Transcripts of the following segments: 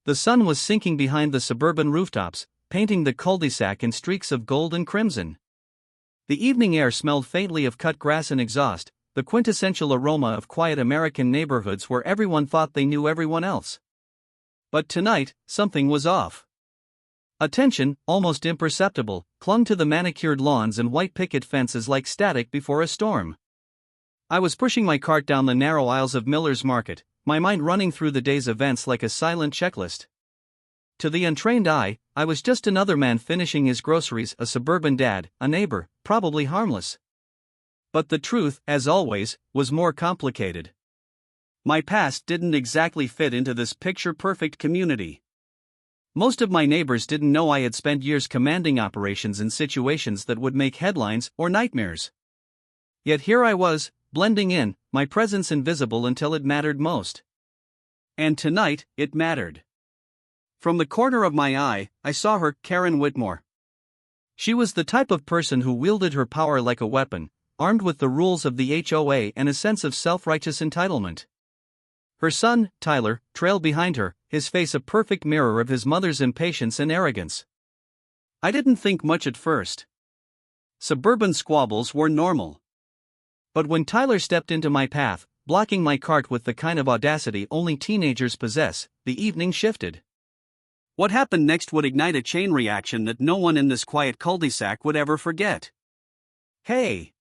The sun was sinking behind the suburban rooftops, painting the cul-de-sac in streaks of gold and crimson. The evening air smelled faintly of cut grass and exhaust, the quintessential aroma of quiet American neighborhoods where everyone thought they knew everyone else. But tonight, something was off. A tension, almost imperceptible, clung to the manicured lawns and white picket fences like static before a storm. I was pushing my cart down the narrow aisles of Miller's Market, my mind running through the day's events like a silent checklist. To the untrained eye, I was just another man finishing his groceries, a suburban dad, a neighbor, probably harmless. But the truth, as always, was more complicated. My past didn't exactly fit into this picture-perfect community. Most of my neighbors didn't know I had spent years commanding operations in situations that would make headlines or nightmares. Yet here I was, blending in, my presence invisible until it mattered most. And tonight, it mattered. From the corner of my eye, I saw her, Karen Whitmore. She was the type of person who wielded her power like a weapon, armed with the rules of the HOA and a sense of self-righteous entitlement. Her son, Tyler, trailed behind her, his face a perfect mirror of his mother's impatience and arrogance. I didn't think much at first. Suburban squabbles were normal. But when Tyler stepped into my path, blocking my cart with the kind of audacity only teenagers possess, the evening shifted. What happened next would ignite a chain reaction that no one in this quiet cul-de-sac would ever forget. "Hey!"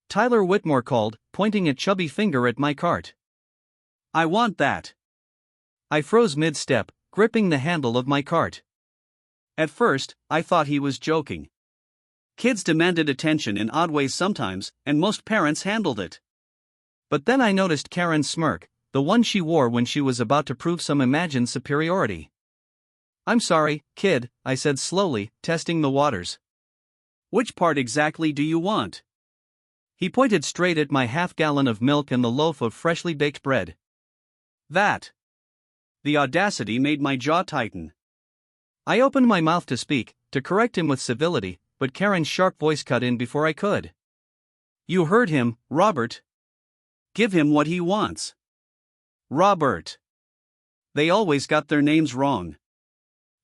Tyler Whitmore called, pointing a chubby finger at my cart. "I want that." I froze mid-step, gripping the handle of my cart. At first, I thought he was joking. Kids demanded attention in odd ways sometimes, and most parents handled it. But then I noticed Karen's smirk, the one she wore when she was about to prove some imagined superiority. "I'm sorry, kid," I said slowly, testing the waters. "Which part exactly do you want?" He pointed straight at my half-gallon of milk and the loaf of freshly baked bread. "That." The audacity made my jaw tighten. I opened my mouth to speak, to correct him with civility, but Karen's sharp voice cut in before I could. "You heard him, Robert. Give him what he wants." Robert. They always got their names wrong.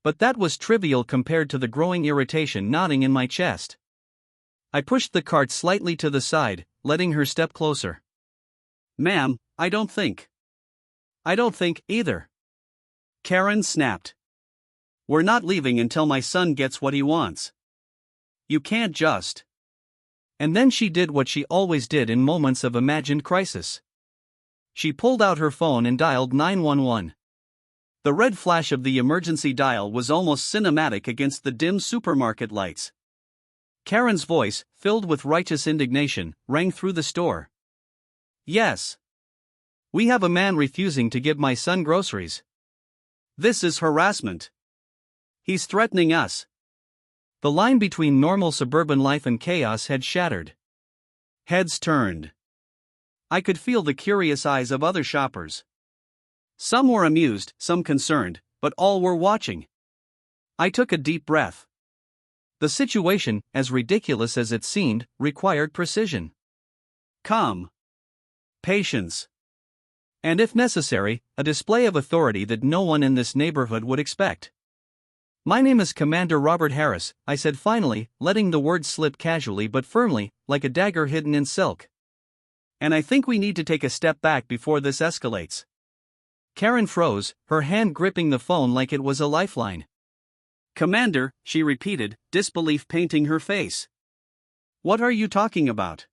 But that was trivial compared to the growing irritation gnawing in my chest. I pushed the cart slightly to the side, letting her step closer. "Ma'am, I don't think." "I don't think, either." Karen snapped. "We're not leaving until my son gets what he wants. You can't just." And then she did what she always did in moments of imagined crisis. She pulled out her phone and dialed 911. The red flash of the emergency dial was almost cinematic against the dim supermarket lights. Karen's voice, filled with righteous indignation, rang through the store. "Yes. We have a man refusing to give my son groceries. This is harassment. He's threatening us." The line between normal suburban life and chaos had shattered. Heads turned. I could feel the curious eyes of other shoppers. Some were amused, some concerned, but all were watching. I took a deep breath. The situation, as ridiculous as it seemed, required precision. Calm. Patience. And if necessary, a display of authority that no one in this neighborhood would expect. "My name is Commander Robert Harris," I said finally, letting the words slip casually but firmly, like a dagger hidden in silk. "And I think we need to take a step back before this escalates." Karen froze, her hand gripping the phone like it was a lifeline. "Commander," she repeated, disbelief painting her face. "What are you talking about?"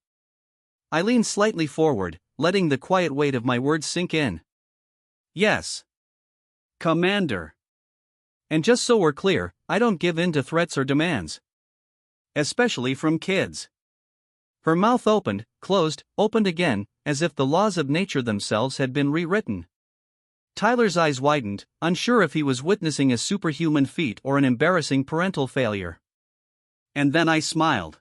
I leaned slightly forward, letting the quiet weight of my words sink in. "Yes. Commander. And just so we're clear, I don't give in to threats or demands. Especially from kids." Her mouth opened, closed, opened again, as if the laws of nature themselves had been rewritten. Tyler's eyes widened, unsure if he was witnessing a superhuman feat or an embarrassing parental failure. And then I smiled.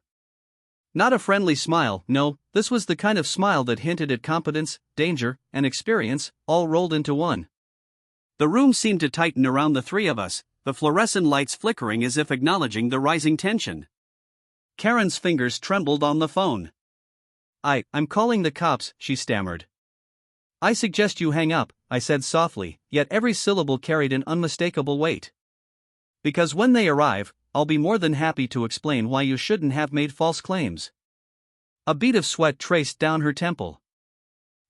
Not a friendly smile, no, this was the kind of smile that hinted at competence, danger, and experience, all rolled into one. The room seemed to tighten around the three of us, the fluorescent lights flickering as if acknowledging the rising tension. Karen's fingers trembled on the phone. I'm calling the cops," she stammered. I suggest you hang up, I said softly, yet every syllable carried an unmistakable weight. Because when they arrive, I'll be more than happy to explain why you shouldn't have made false claims. A bead of sweat traced down her temple.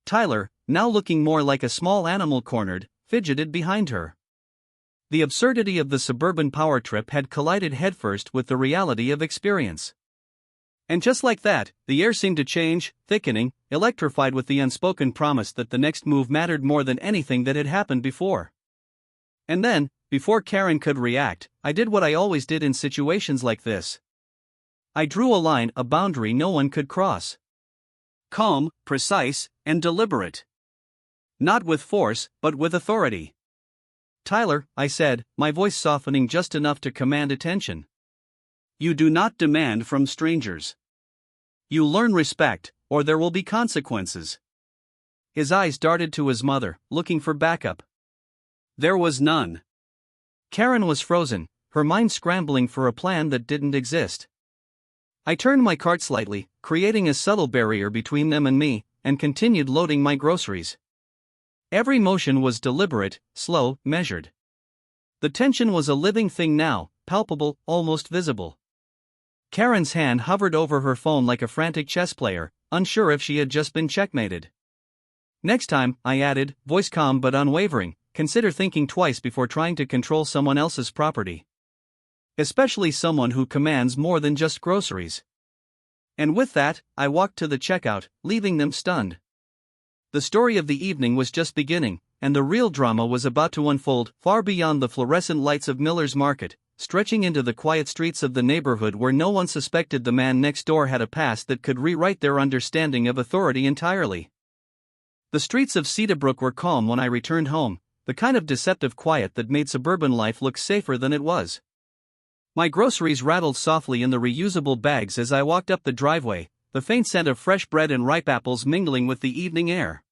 Tyler, now looking more like a small animal cornered, fidgeted behind her. The absurdity of the suburban power trip had collided headfirst with the reality of experience. And just like that, the air seemed to change, thickening, electrified with the unspoken promise that the next move mattered more than anything that had happened before. And then, before Karen could react, I did what I always did in situations like this. I drew a line, a boundary no one could cross. Calm, precise, and deliberate. Not with force, but with authority. Tyler, I said, my voice softening just enough to command attention. You do not demand from strangers. You learn respect, or there will be consequences. His eyes darted to his mother, looking for backup. There was none. Karen was frozen, her mind scrambling for a plan that didn't exist. I turned my cart slightly, creating a subtle barrier between them and me, and continued loading my groceries. Every motion was deliberate, slow, measured. The tension was a living thing now, palpable, almost visible. Karen's hand hovered over her phone like a frantic chess player, unsure if she had just been checkmated. Next time, I added, voice calm but unwavering, consider thinking twice before trying to control someone else's property. Especially someone who commands more than just groceries. And with that, I walked to the checkout, leaving them stunned. The story of the evening was just beginning, and the real drama was about to unfold far beyond the fluorescent lights of Miller's Market, stretching into the quiet streets of the neighborhood where no one suspected the man next door had a past that could rewrite their understanding of authority entirely. The streets of Cedarbrook were calm when I returned home, the kind of deceptive quiet that made suburban life look safer than it was. My groceries rattled softly in the reusable bags as I walked up the driveway, the faint scent of fresh bread and ripe apples mingling with the evening air.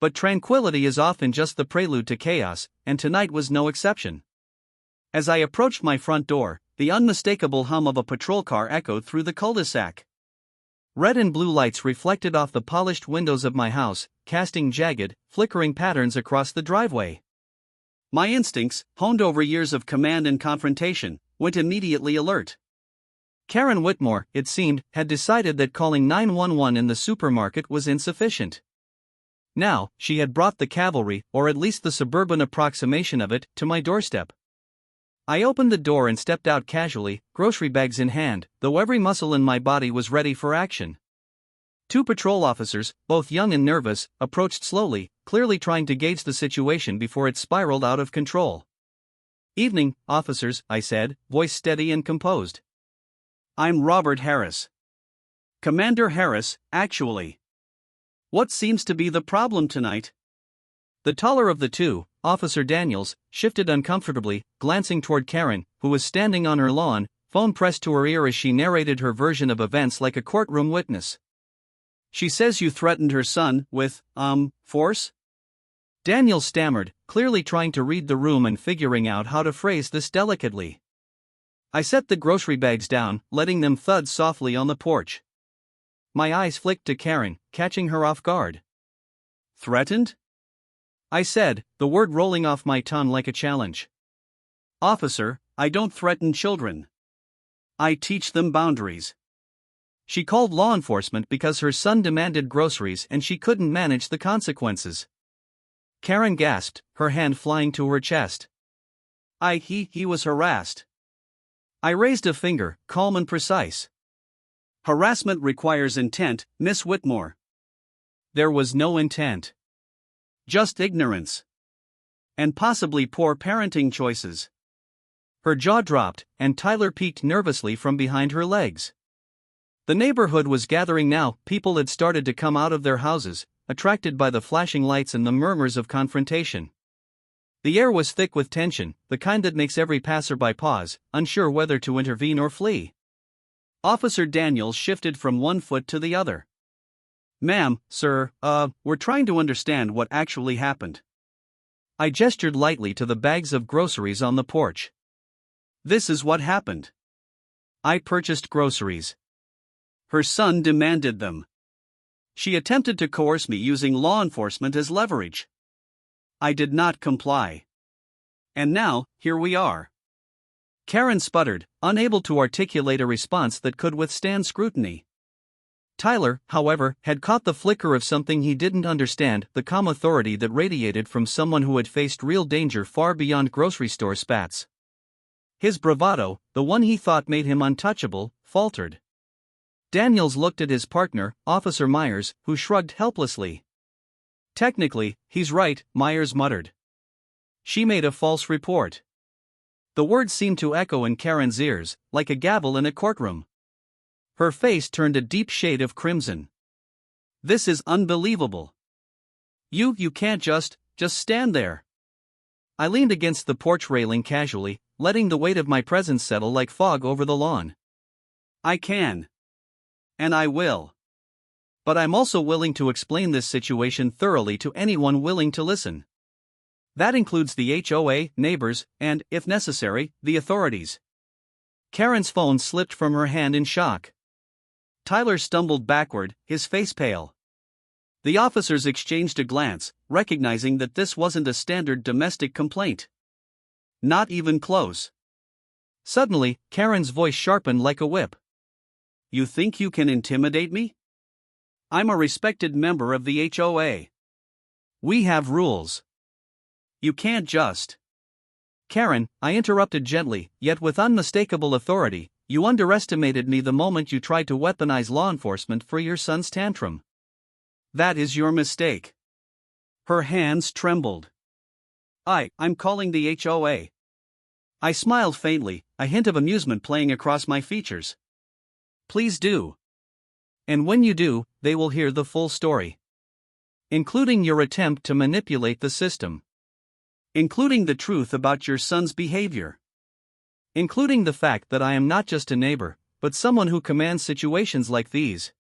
But tranquility is often just the prelude to chaos, and tonight was no exception. As I approached my front door, the unmistakable hum of a patrol car echoed through the cul-de-sac. Red and blue lights reflected off the polished windows of my house, casting jagged, flickering patterns across the driveway. My instincts, honed over years of command and confrontation, went immediately alert. Karen Whitmore, it seemed, had decided that calling 911 in the supermarket was insufficient. Now, she had brought the cavalry, or at least the suburban approximation of it, to my doorstep. I opened the door and stepped out casually, grocery bags in hand, though every muscle in my body was ready for action. 2 patrol officers, both young and nervous, approached slowly, clearly trying to gauge the situation before it spiraled out of control. Evening, officers, I said, voice steady and composed. I'm Robert Harris. Commander Harris, actually. What seems to be the problem tonight? The taller of the two, Officer Daniels, shifted uncomfortably, glancing toward Karen, who was standing on her lawn, phone pressed to her ear as she narrated her version of events like a courtroom witness. She says you threatened her son with, force? Daniels stammered, clearly trying to read the room and figuring out how to phrase this delicately. I set the grocery bags down, letting them thud softly on the porch. My eyes flicked to Karen, catching her off guard. Threatened? I said, the word rolling off my tongue like a challenge. Officer, I don't threaten children. I teach them boundaries. She called law enforcement because her son demanded groceries and she couldn't manage the consequences. Karen gasped, her hand flying to her chest. He was harassed. I raised a finger, calm and precise. Harassment requires intent, Miss Whitmore. There was no intent. Just ignorance. And possibly poor parenting choices. Her jaw dropped, and Tyler peeked nervously from behind her legs. The neighborhood was gathering now, people had started to come out of their houses, attracted by the flashing lights and the murmurs of confrontation. The air was thick with tension, the kind that makes every passerby pause, unsure whether to intervene or flee. Officer Daniels shifted from one foot to the other. Ma'am, sir, we're trying to understand what actually happened. I gestured lightly to the bags of groceries on the porch. This is what happened. I purchased groceries. Her son demanded them. She attempted to coerce me using law enforcement as leverage. I did not comply. And now, here we are. Karen sputtered, unable to articulate a response that could withstand scrutiny. Tyler, however, had caught the flicker of something he didn't understand, the calm authority that radiated from someone who had faced real danger far beyond grocery store spats. His bravado, the one he thought made him untouchable, faltered. Daniels looked at his partner, Officer Myers, who shrugged helplessly. Technically, he's right, Myers muttered. She made a false report. The words seemed to echo in Karen's ears, like a gavel in a courtroom. Her face turned a deep shade of crimson. This is unbelievable. You can't just stand there. I leaned against the porch railing casually, letting the weight of my presence settle like fog over the lawn. I can. And I will. But I'm also willing to explain this situation thoroughly to anyone willing to listen. That includes the HOA, neighbors, and, if necessary, the authorities. Karen's phone slipped from her hand in shock. Tyler stumbled backward, his face pale. The officers exchanged a glance, recognizing that this wasn't a standard domestic complaint. Not even close. Suddenly, Karen's voice sharpened like a whip. You think you can intimidate me? I'm a respected member of the HOA. We have rules. You can't just. Karen, I interrupted gently, yet with unmistakable authority, you underestimated me the moment you tried to weaponize law enforcement for your son's tantrum. That is your mistake. Her hands trembled. I'm calling the HOA. I smiled faintly, a hint of amusement playing across my features. Please do. And when you do, they will hear the full story. Including your attempt to manipulate the system. Including the truth about your son's behavior. Including the fact that I am not just a neighbor, but someone who commands situations like these.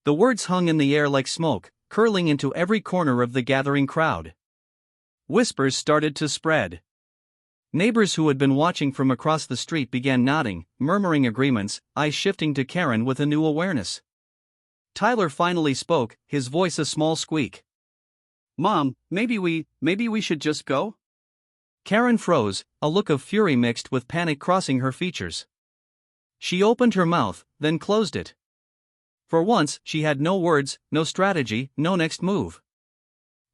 The words hung in the air like smoke, curling into every corner of the gathering crowd. Whispers started to spread. Neighbors who had been watching from across the street began nodding, murmuring agreements, eyes shifting to Karen with a new awareness. Tyler finally spoke, his voice a small squeak. Mom, maybe we should just go? Karen froze, a look of fury mixed with panic crossing her features. She opened her mouth, then closed it. For once, she had no words, no strategy, no next move.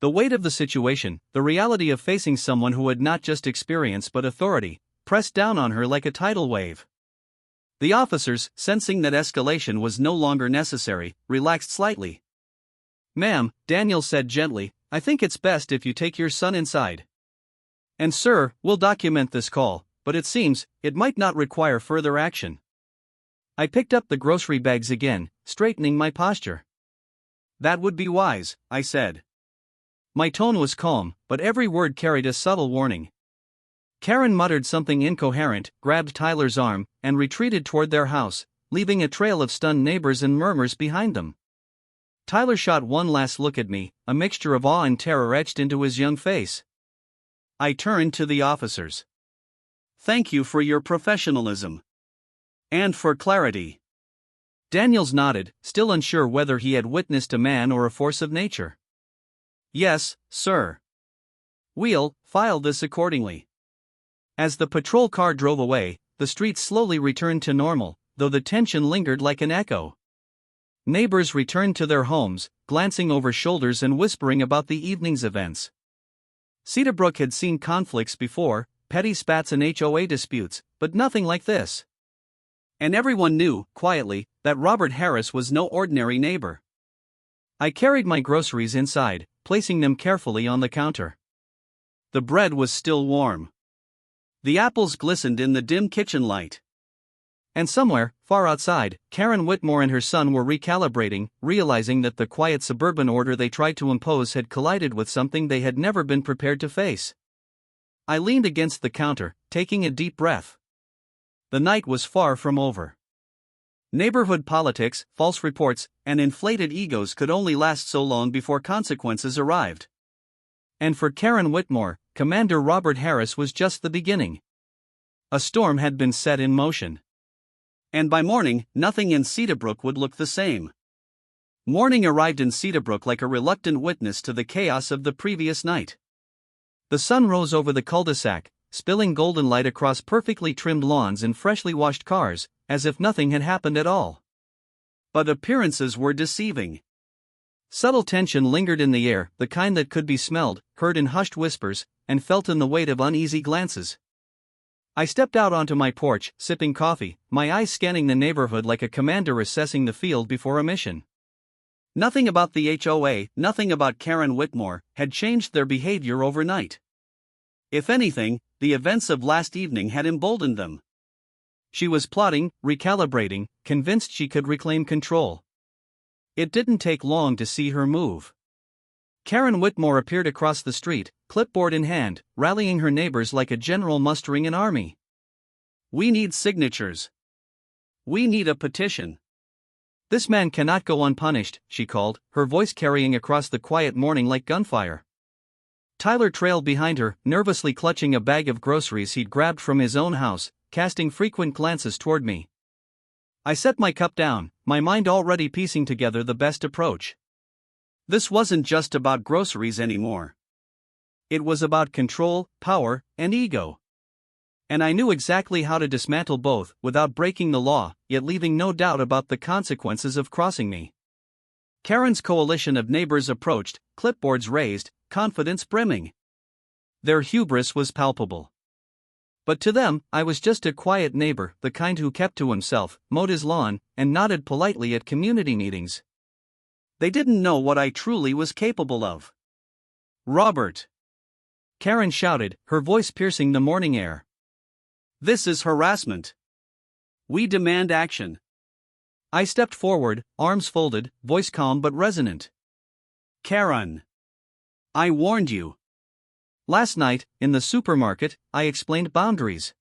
The weight of the situation, the reality of facing someone who had not just experience but authority, pressed down on her like a tidal wave. The officers, sensing that escalation was no longer necessary, relaxed slightly. Ma'am, Daniel said gently, I think it's best if you take your son inside. And sir, we'll document this call, but it seems, it might not require further action. I picked up the grocery bags again, straightening my posture. That would be wise, I said. My tone was calm, but every word carried a subtle warning. Karen muttered something incoherent, grabbed Tyler's arm, and retreated toward their house, leaving a trail of stunned neighbors and murmurs behind them. Tyler shot one last look at me, a mixture of awe and terror etched into his young face. I turned to the officers. Thank you for your professionalism. And for clarity. Daniels nodded, still unsure whether he had witnessed a man or a force of nature. Yes, sir. We'll file this accordingly. As the patrol car drove away, the streets slowly returned to normal, though the tension lingered like an echo. Neighbors returned to their homes, glancing over shoulders and whispering about the evening's events. Cedarbrook had seen conflicts before, petty spats and HOA disputes, but nothing like this. And everyone knew, quietly, that Robert Harris was no ordinary neighbor. I carried my groceries inside, placing them carefully on the counter. The bread was still warm. The apples glistened in the dim kitchen light. And somewhere, far outside, Karen Whitmore and her son were recalibrating, realizing that the quiet suburban order they tried to impose had collided with something they had never been prepared to face. I leaned against the counter, taking a deep breath. The night was far from over. Neighborhood politics, false reports, and inflated egos could only last so long before consequences arrived. And for Karen Whitmore, Commander Robert Harris was just the beginning. A storm had been set in motion. And by morning, nothing in Cedarbrook would look the same. Morning arrived in Cedarbrook like a reluctant witness to the chaos of the previous night. The sun rose over the cul-de-sac, spilling golden light across perfectly trimmed lawns and freshly washed cars, as if nothing had happened at all. But appearances were deceiving. Subtle tension lingered in the air, the kind that could be smelled, heard in hushed whispers, and felt in the weight of uneasy glances. I stepped out onto my porch, sipping coffee, my eyes scanning the neighborhood like a commander assessing the field before a mission. Nothing about the HOA, nothing about Karen Whitmore, had changed their behavior overnight. If anything, the events of last evening had emboldened them. She was plotting, recalibrating, convinced she could reclaim control. It didn't take long to see her move. Karen Whitmore appeared across the street, clipboard in hand, rallying her neighbors like a general mustering an army. "We need signatures. We need a petition. This man cannot go unpunished," she called, her voice carrying across the quiet morning like gunfire. Tyler trailed behind her, nervously clutching a bag of groceries he'd grabbed from his own house, casting frequent glances toward me. I set my cup down, my mind already piecing together the best approach. This wasn't just about groceries anymore. It was about control, power, and ego. And I knew exactly how to dismantle both, without breaking the law, yet leaving no doubt about the consequences of crossing me. Karen's coalition of neighbors approached, clipboards raised, confidence brimming. Their hubris was palpable. But to them, I was just a quiet neighbor, the kind who kept to himself, mowed his lawn, and nodded politely at community meetings. They didn't know what I truly was capable of. "Robert!" Karen shouted, her voice piercing the morning air. "This is harassment. We demand action." I stepped forward, arms folded, voice calm but resonant. "Karen, I warned you." Last night, in the supermarket, I explained boundaries.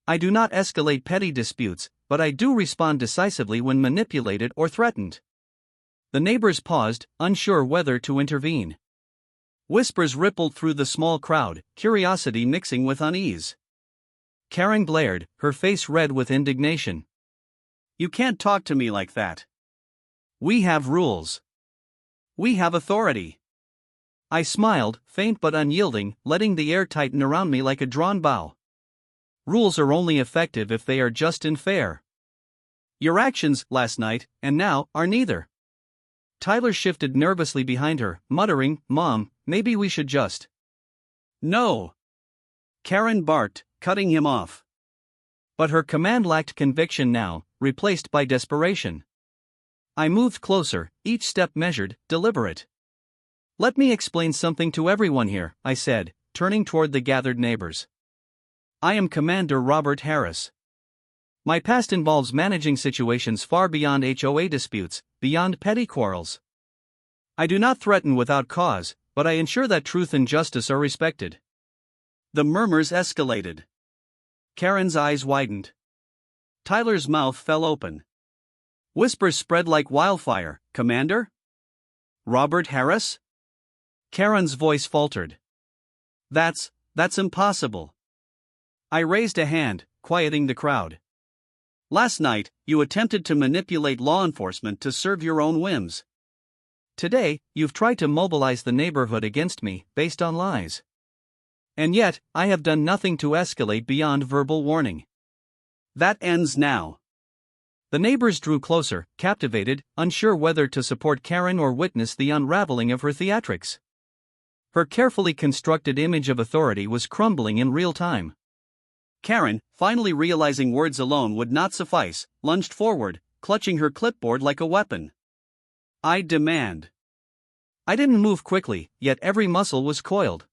I do not escalate petty disputes, but I do respond decisively when manipulated or threatened. The neighbors paused, unsure whether to intervene. Whispers rippled through the small crowd, curiosity mixing with unease. Karen glared, her face red with indignation. "You can't talk to me like that. We have rules. We have authority." I smiled, faint but unyielding, letting the air tighten around me like a drawn bow. Rules are only effective if they are just and fair. Your actions, last night, and now, are neither. Tyler shifted nervously behind her, muttering, "Mom, maybe we should just..." "No!" Karen barked, cutting him off. But her command lacked conviction now, replaced by desperation. I moved closer, each step measured, deliberate. "Let me explain something to everyone here," I said, turning toward the gathered neighbors. "I am Commander Robert Harris. My past involves managing situations far beyond HOA disputes, beyond petty quarrels. I do not threaten without cause, but I ensure that truth and justice are respected." The murmurs escalated. Karen's eyes widened. Tyler's mouth fell open. Whispers spread like wildfire. "Commander? Robert Harris?" Karen's voice faltered. That's impossible." I raised a hand, quieting the crowd. "Last night, you attempted to manipulate law enforcement to serve your own whims. Today, you've tried to mobilize the neighborhood against me, based on lies. And yet, I have done nothing to escalate beyond verbal warning. That ends now." The neighbors drew closer, captivated, unsure whether to support Karen or witness the unraveling of her theatrics. Her carefully constructed image of authority was crumbling in real time. Karen, finally realizing words alone would not suffice, lunged forward, clutching her clipboard like a weapon. "I demand." I didn't move quickly, yet every muscle was coiled.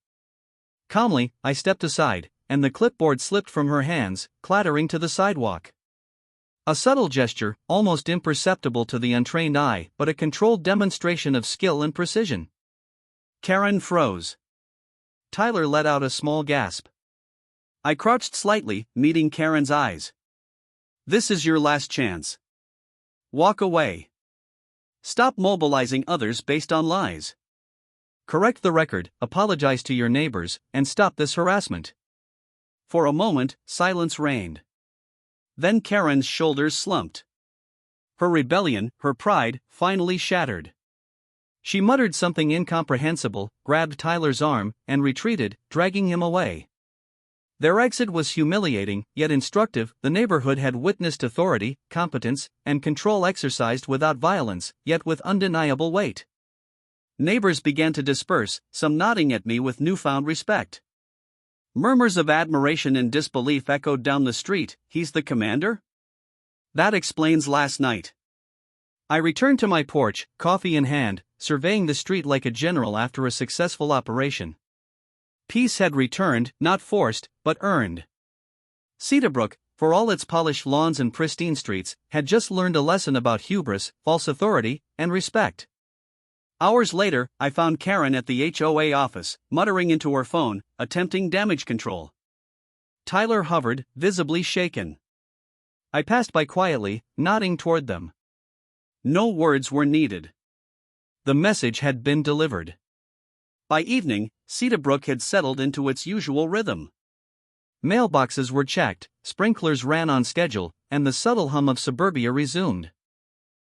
Calmly, I stepped aside, and the clipboard slipped from her hands, clattering to the sidewalk. A subtle gesture, almost imperceptible to the untrained eye, but a controlled demonstration of skill and precision. Karen froze. Tyler let out a small gasp. I crouched slightly, meeting Karen's eyes. "This is your last chance. Walk away. Stop mobilizing others based on lies. Correct the record, apologize to your neighbors, and stop this harassment." For a moment, silence reigned. Then Karen's shoulders slumped. Her rebellion, her pride, finally shattered. She muttered something incomprehensible, grabbed Tyler's arm, and retreated, dragging him away. Their exit was humiliating, yet instructive. The neighborhood had witnessed authority, competence, and control exercised without violence, yet with undeniable weight. Neighbors began to disperse, some nodding at me with newfound respect. Murmurs of admiration and disbelief echoed down the street. "He's the commander? That explains last night." I returned to my porch, coffee in hand, surveying the street like a general after a successful operation. Peace had returned, not forced, but earned. Cedarbrook, for all its polished lawns and pristine streets, had just learned a lesson about hubris, false authority, and respect. Hours later, I found Karen at the HOA office, muttering into her phone, attempting damage control. Tyler hovered, visibly shaken. I passed by quietly, nodding toward them. No words were needed. The message had been delivered. By evening, Cedarbrook had settled into its usual rhythm. Mailboxes were checked, sprinklers ran on schedule, and the subtle hum of suburbia resumed.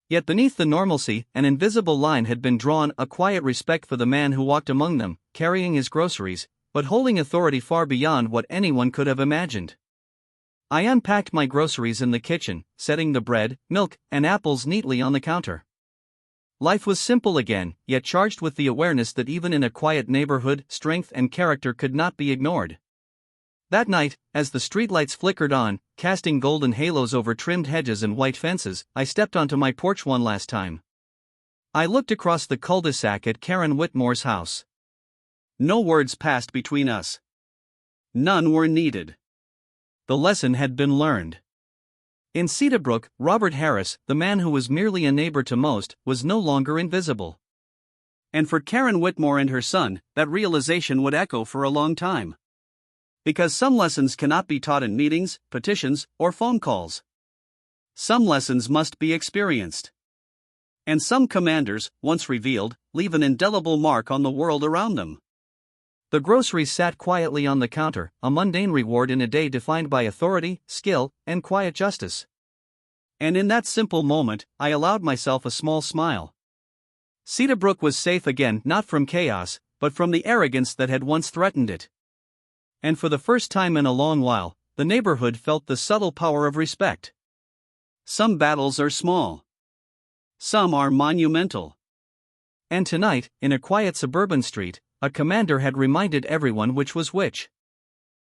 Yet beneath the normalcy, an invisible line had been drawn, a quiet respect for the man who walked among them, carrying his groceries, but holding authority far beyond what anyone could have imagined. I unpacked my groceries in the kitchen, setting the bread, milk, and apples neatly on the counter. Life was simple again, yet charged with the awareness that even in a quiet neighborhood, strength and character could not be ignored. That night, as the streetlights flickered on, casting golden halos over trimmed hedges and white fences, I stepped onto my porch one last time. I looked across the cul-de-sac at Karen Whitmore's house. No words passed between us. None were needed. The lesson had been learned. In Cedarbrook, Robert Harris, the man who was merely a neighbor to most, was no longer invisible. And for Karen Whitmore and her son, that realization would echo for a long time. Because some lessons cannot be taught in meetings, petitions, or phone calls. Some lessons must be experienced. And some commanders, once revealed, leave an indelible mark on the world around them. The groceries sat quietly on the counter, a mundane reward in a day defined by authority, skill, and quiet justice. And in that simple moment, I allowed myself a small smile. Cedarbrook was safe again, not from chaos, but from the arrogance that had once threatened it. And for the first time in a long while, the neighborhood felt the subtle power of respect. Some battles are small. Some are monumental. And tonight, in a quiet suburban street, a commander had reminded everyone which was which.